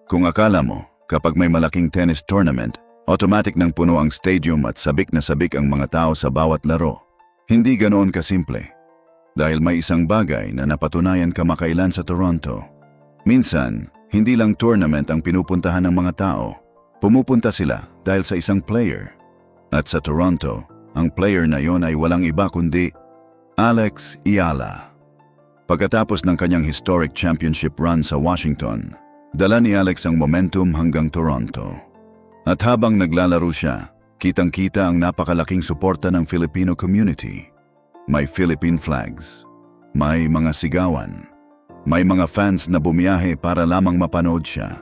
Kung akala mo, kapag may malaking tennis tournament, automatic nang puno ang stadium at sabik na sabik ang mga tao sa bawat laro. Hindi ganoon kasimple. Dahil may isang bagay na napatunayan kamakailan sa Toronto. Minsan, hindi lang tournament ang pinupuntahan ng mga tao. Pumupunta sila dahil sa isang player. At sa Toronto, ang player na yon ay walang iba kundi Alex Ayala. Pagkatapos ng kanyang historic championship run sa Washington, dala ni Alex ang momentum hanggang Toronto. At habang naglalaro siya, kitang-kita ang napakalaking suporta ng Filipino community. May Philippine flags, may mga sigawan, may mga fans na bumiyahe para lamang mapanood siya,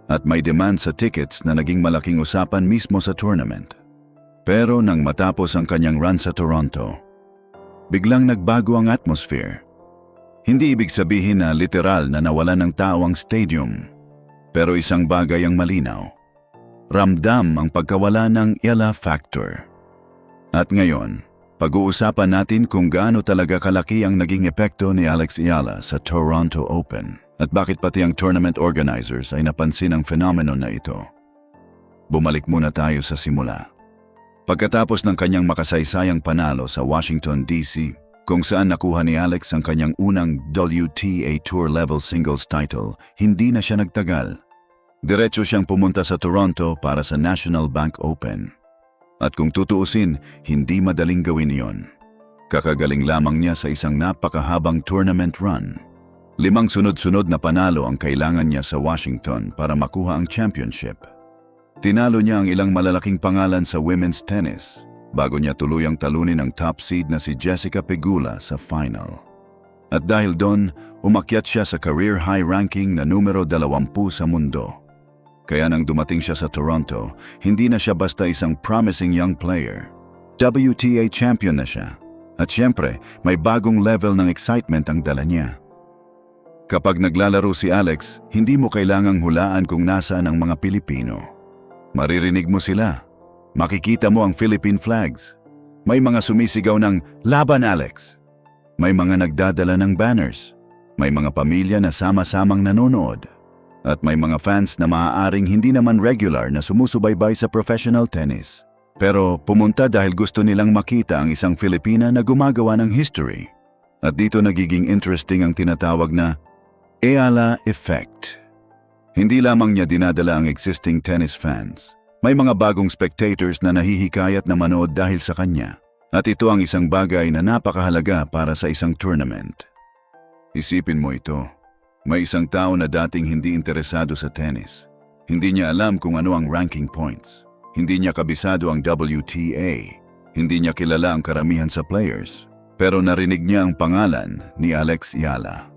at may demand sa tickets na naging malaking usapan mismo sa tournament. Pero nang matapos ang kanyang run sa Toronto, biglang nagbago ang atmosphere. Hindi ibig sabihin na literal na nawalan ng tao ang stadium, pero isang bagay ang malinaw. Ramdam ang pagkawala ng Ayala factor. At ngayon, pag-uusapan natin kung gaano talaga kalaki ang naging epekto ni Alex Ayala sa Toronto Open at bakit pati ang tournament organizers ay napansin ang phenomenon na ito. Bumalik muna tayo sa simula. Pagkatapos ng kanyang makasaysayang panalo sa Washington, D.C., kung saan nakuha ni Alex ang kanyang unang WTA Tour Level Singles title, hindi na siya nagtagal. Diretso siyang pumunta sa Toronto para sa National Bank Open. At kung tutuusin, hindi madaling gawin iyon. Kakagaling lamang niya sa isang napakahabang tournament run. 5 sunod-sunod na panalo ang kailangan niya sa Washington para makuha ang championship. Tinalo niya ang ilang malalaking pangalan sa women's tennis bago niya tuluyang talunin ang top seed na si Jessica Pegula sa final. At dahil doon, umakyat siya sa career high ranking na numero 20 sa mundo. Kaya nang dumating siya sa Toronto, hindi na siya basta isang promising young player. WTA champion na siya. At syempre, may bagong level ng excitement ang dala niya. Kapag naglalaro si Alex, hindi mo kailangang hulaan kung nasaan ang mga Pilipino. Maririnig mo sila. Makikita mo ang Philippine flags. May mga sumisigaw ng "Laban Alex!" May mga nagdadala ng banners. May mga pamilya na sama-samang nanonood. At may mga fans na maaaring hindi naman regular na sumusubaybay sa professional tennis. Pero pumunta dahil gusto nilang makita ang isang Filipina na gumagawa ng history. At dito nagiging interesting ang tinatawag na Ayala Effect. Hindi lamang niya dinadala ang existing tennis fans. May mga bagong spectators na nahihikayat na manood dahil sa kanya. At ito ang isang bagay na napakahalaga para sa isang tournament. Isipin mo ito. May isang tao na dating hindi interesado sa tennis. Hindi niya alam kung ano ang ranking points. Hindi niya kabisado ang WTA. Hindi niya kilala ang karamihan sa players. Pero narinig niya ang pangalan ni Alex Ayala.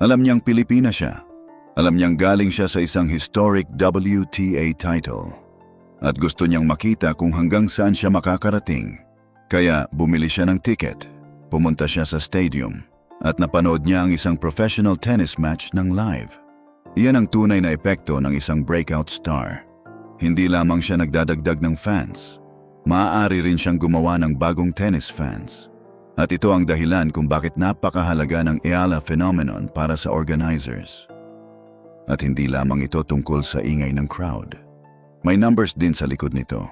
Alam niyang Pilipina siya. Alam niyang galing siya sa isang historic WTA title. At gusto niyang makita kung hanggang saan siya makakarating. Kaya bumili siya ng ticket, pumunta siya sa stadium, at napanood niya ang isang professional tennis match ng live. Iyan ang tunay na epekto ng isang breakout star. Hindi lamang siya nagdadagdag ng fans, maaari rin siyang gumawa ng bagong tennis fans. At ito ang dahilan kung bakit napakahalaga ng Ayala phenomenon para sa organizers. At hindi lamang ito tungkol sa ingay ng crowd. May numbers din sa likod nito.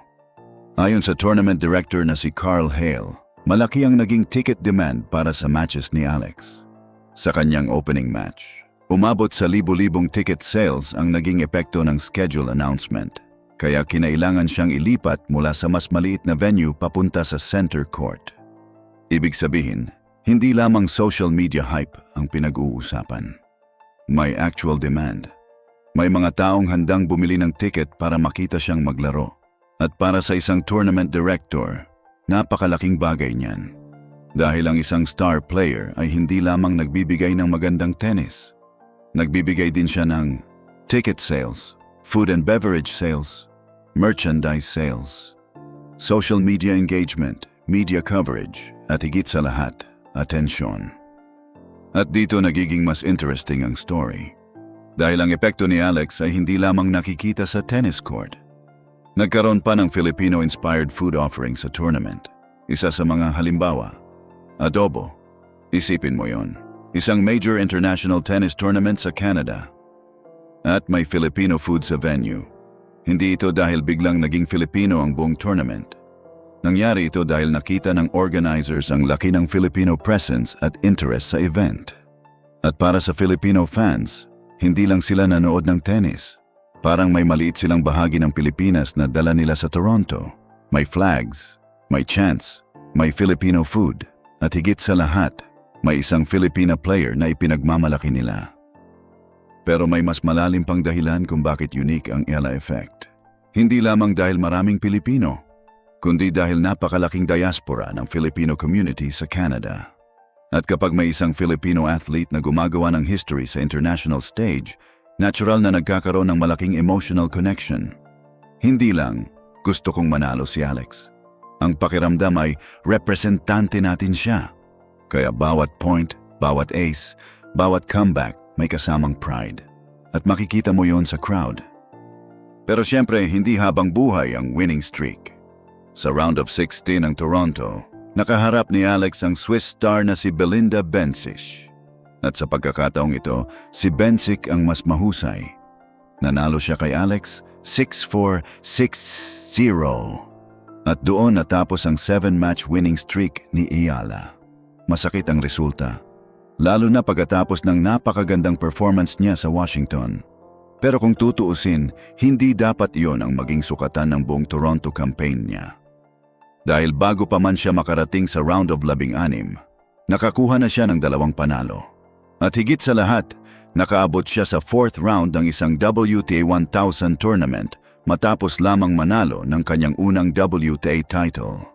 Ayon sa tournament director na si Carl Hale, malaki ang naging ticket demand para sa matches ni Alex. Sa kanyang opening match, umabot sa libu-libong ticket sales ang naging epekto ng schedule announcement. Kaya kinailangan siyang ilipat mula sa mas maliit na venue papunta sa center court. Ibig sabihin, hindi lamang social media hype ang pinag-uusapan. May actual demand. May mga taong handang bumili ng ticket para makita siyang maglaro. At para sa isang tournament director, napakalaking bagay niyan. Dahil ang isang star player ay hindi lamang nagbibigay ng magandang tennis. Nagbibigay din siya ng ticket sales, food and beverage sales, merchandise sales, social media engagement, media coverage, at higit sa lahat, atensyon. At dito nagiging mas interesting ang story. Dahil ang epekto ni Alex ay hindi lamang nakikita sa tennis court. Nagkaroon pa ng Filipino-inspired food offering sa tournament. Isa sa mga halimbawa, adobo. Isipin mo yon. Isang major international tennis tournament sa Canada. At may Filipino food sa venue. Hindi ito dahil biglang naging Filipino ang buong tournament. Nangyari ito dahil nakita ng organizers ang laki ng Filipino presence at interest sa event. At para sa Filipino fans, hindi lang sila nanood ng tennis. Parang may maliit silang bahagi ng Pilipinas na dala nila sa Toronto. May flags, may chants, may Filipino food, at higit sa lahat, may isang Filipina player na ipinagmamalaki nila. Pero may mas malalim pang dahilan kung bakit unique ang Ella Effect. Hindi lamang dahil maraming Pilipino, kundi dahil napakalaking diaspora ng Filipino community sa Canada. At kapag may isang Filipino athlete na gumagawa ng history sa international stage, natural na nagkakaroon ng malaking emotional connection. Hindi lang, gusto kong manalo si Alex. Ang pakiramdam ay representante natin siya. Kaya bawat point, bawat ace, bawat comeback may kasamang pride. At makikita mo yon sa crowd. Pero siyempre, hindi habang buhay ang winning streak. Sa round of 16 ng Toronto, nakaharap ni Alex ang Swiss star na si Belinda Bencic. At sa pagkakataong ito, si Bencic ang mas mahusay. Nanalo siya kay Alex 6-4, 6-0. At doon natapos ang 7-match winning streak ni Iyala. Masakit ang resulta. Lalo na pagkatapos ng napakagandang performance niya sa Washington. Pero kung tutuusin, hindi dapat iyon ang maging sukatan ng buong Toronto campaign niya. Dahil bago pa man siya makarating sa round of 16, nakakuha na siya ng 2 panalo. At higit sa lahat, nakaabot siya sa 4th round ng isang WTA 1000 tournament matapos lamang manalo ng kanyang unang WTA title.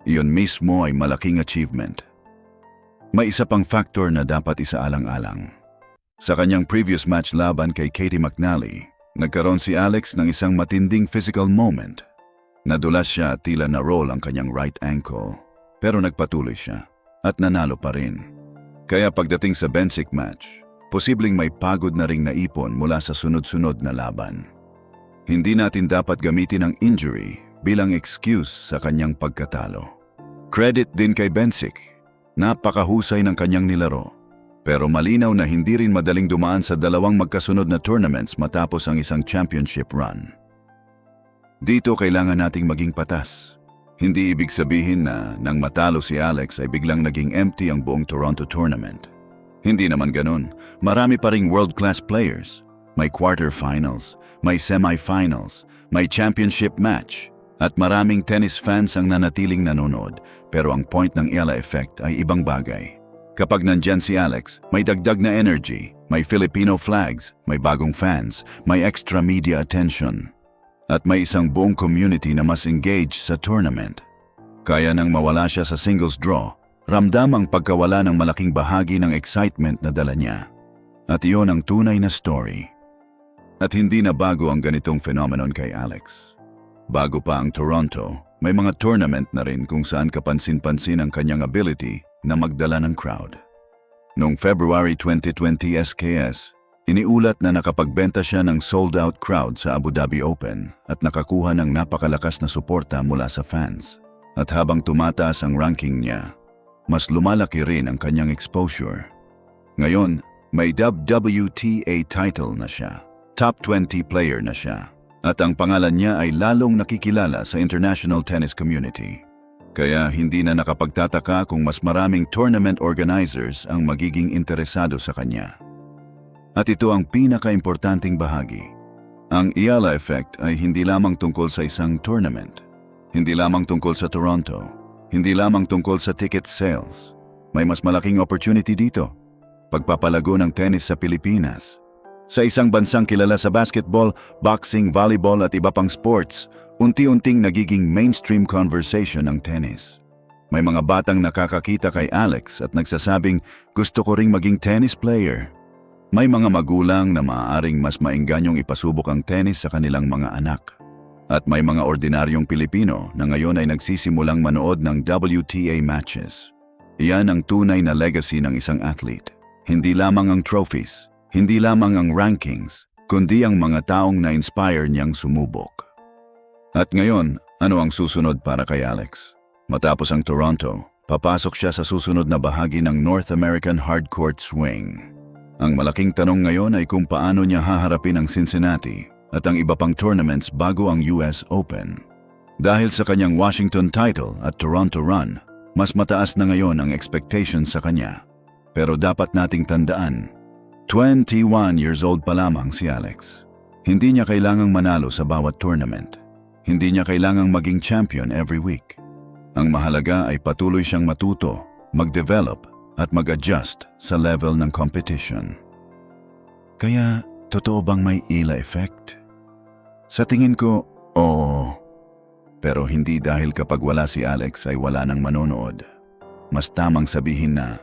Iyon mismo ay malaking achievement. May isa pang factor na dapat isaalang-alang. Sa kanyang previous match laban kay Katie McNally, nagkaroon si Alex ng isang matinding physical moment. Nadulas siya at tila na-roll ang kanyang right ankle, pero nagpatuloy siya at nanalo pa rin. Kaya pagdating sa Bencic match, posibleng may pagod na ring naipon mula sa sunod-sunod na laban. Hindi natin dapat gamitin ang injury bilang excuse sa kanyang pagkatalo. Credit din kay Bencic. Napakahusay ng kanyang nilaro, pero malinaw na hindi rin madaling dumaan sa 2 magkasunod na tournaments matapos ang isang championship run. Dito kailangan nating maging patas. Hindi ibig sabihin na nang matalo si Alex ay biglang naging empty ang buong Toronto tournament. Hindi naman ganun. Marami pa ring world-class players. May quarterfinals, may semifinals, may championship match. At maraming tennis fans ang nanatiling nanonood, pero ang point ng Ella Effect ay ibang bagay. Kapag nandyan si Alex, may dagdag na energy, may Filipino flags, may bagong fans, may extra media attention. At may isang buong community na mas engaged sa tournament. Kaya nang mawala siya sa singles draw, ramdam ang pagkawala ng malaking bahagi ng excitement na dala niya. At iyon ang tunay na story. At hindi na bago ang ganitong phenomenon kay Alex. Bago pa ang Toronto, may mga tournament na rin kung saan kapansin-pansin ang kanyang ability na magdala ng crowd. Noong February 2020 SKS, iniulat na nakapagbenta siya ng sold-out crowd sa Abu Dhabi Open at nakakuha ng napakalakas na suporta mula sa fans. At habang tumataas ang ranking niya, mas lumalaki rin ang kanyang exposure. Ngayon, may WTA title na siya. Top 20 player na siya. At ang pangalan niya ay lalong nakikilala sa international tennis community. Kaya hindi na nakapagtataka kung mas maraming tournament organizers ang magiging interesado sa kanya. At ito ang pinaka-importanting bahagi. Ang Iyala Effect ay hindi lamang tungkol sa isang tournament. Hindi lamang tungkol sa Toronto. Hindi lamang tungkol sa ticket sales. May mas malaking opportunity dito. Pagpapalago ng tennis sa Pilipinas. Sa isang bansang kilala sa basketball, boxing, volleyball at iba pang sports, unti-unting nagiging mainstream conversation ang tennis. May mga batang nakakakita kay Alex at nagsasabing, gusto ko ring maging tennis player. May mga magulang na maaaring mas maengganyong ipasubok ang tennis sa kanilang mga anak. At may mga ordinaryong Pilipino na ngayon ay nagsisimulang manood ng WTA matches. Iyan ang tunay na legacy ng isang athlete. Hindi lamang ang trophies. Hindi lamang ang rankings, kundi ang mga taong na-inspire niyang sumubok. At ngayon, ano ang susunod para kay Alex? Matapos ang Toronto, papasok siya sa susunod na bahagi ng North American Hardcourt Swing. Ang malaking tanong ngayon ay kung paano niya haharapin ang Cincinnati at ang iba pang tournaments bago ang US Open. Dahil sa kanyang Washington title at Toronto run, mas mataas na ngayon ang expectations sa kanya. Pero dapat nating tandaan, 21 years old pa lamang si Alex. Hindi niya kailangang manalo sa bawat tournament. Hindi niya kailangang maging champion every week. Ang mahalaga ay patuloy siyang matuto, mag-develop at mag-adjust sa level ng competition. Kaya, totoo bang may Ila effect? Sa tingin ko, oo. Pero hindi dahil kapag wala si Alex ay wala nang manonood. Mas tamang sabihin na,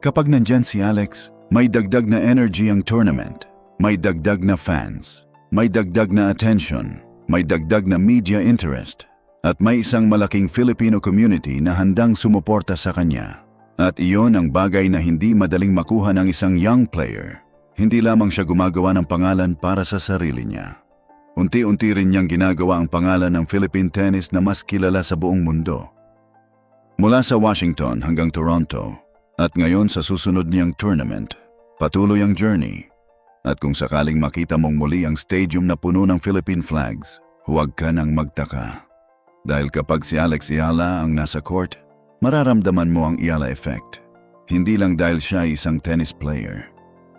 kapag nandyan si Alex, may dagdag na energy ang tournament, may dagdag na fans, may dagdag na attention, may dagdag na media interest, at may isang malaking Filipino community na handang sumuporta sa kanya. At iyon ang bagay na hindi madaling makuha ng isang young player. Hindi lamang siya gumagawa ng pangalan para sa sarili niya. Unti-unti rin niyang ginagawa ang pangalan ng Philippine tennis na mas kilala sa buong mundo. Mula sa Washington hanggang Toronto, at ngayon sa susunod niyang tournament, patuloy ang journey. At kung sakaling makita mong muli ang stadium na puno ng Philippine flags, huwag ka nang magtaka. Dahil kapag si Alex Eala ang nasa court, mararamdaman mo ang Eala effect. Hindi lang dahil siya ay isang tennis player,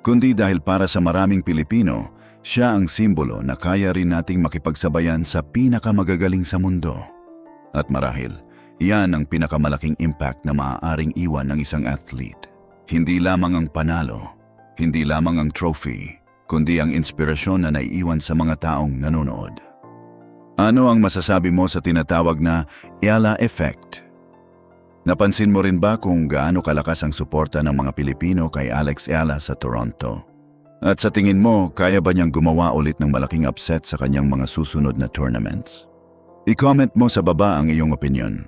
kundi dahil para sa maraming Pilipino, siya ang simbolo na kaya rin nating makipagsabayan sa pinakamagagaling sa mundo. At marahil, iyan ang pinakamalaking impact na maaaring iwan ng isang athlete. Hindi lamang ang panalo, hindi lamang ang trophy, kundi ang inspirasyon na naiiwan sa mga taong nanonood. Ano ang masasabi mo sa tinatawag na Eala effect? Napansin mo rin ba kung gaano kalakas ang suporta ng mga Pilipino kay Alex Eala sa Toronto? At sa tingin mo, kaya ba niyang gumawa ulit ng malaking upset sa kanyang mga susunod na tournaments? I-comment mo sa baba ang iyong opinion.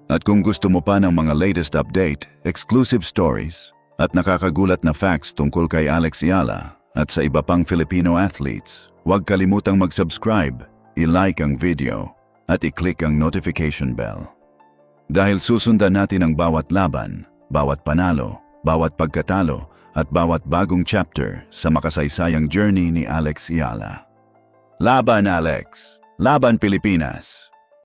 At kung gusto mo pa ng mga latest update, exclusive stories, at nakakagulat na facts tungkol kay Alex Eala at sa iba pang Filipino athletes, huwag kalimutang mag-subscribe, i-like ang video, at i-click ang notification bell. Dahil susundan natin ang bawat laban, bawat panalo, bawat pagkatalo, at bawat bagong chapter sa makasaysayang journey ni Alex Eala. Laban Alex! Laban Pilipinas!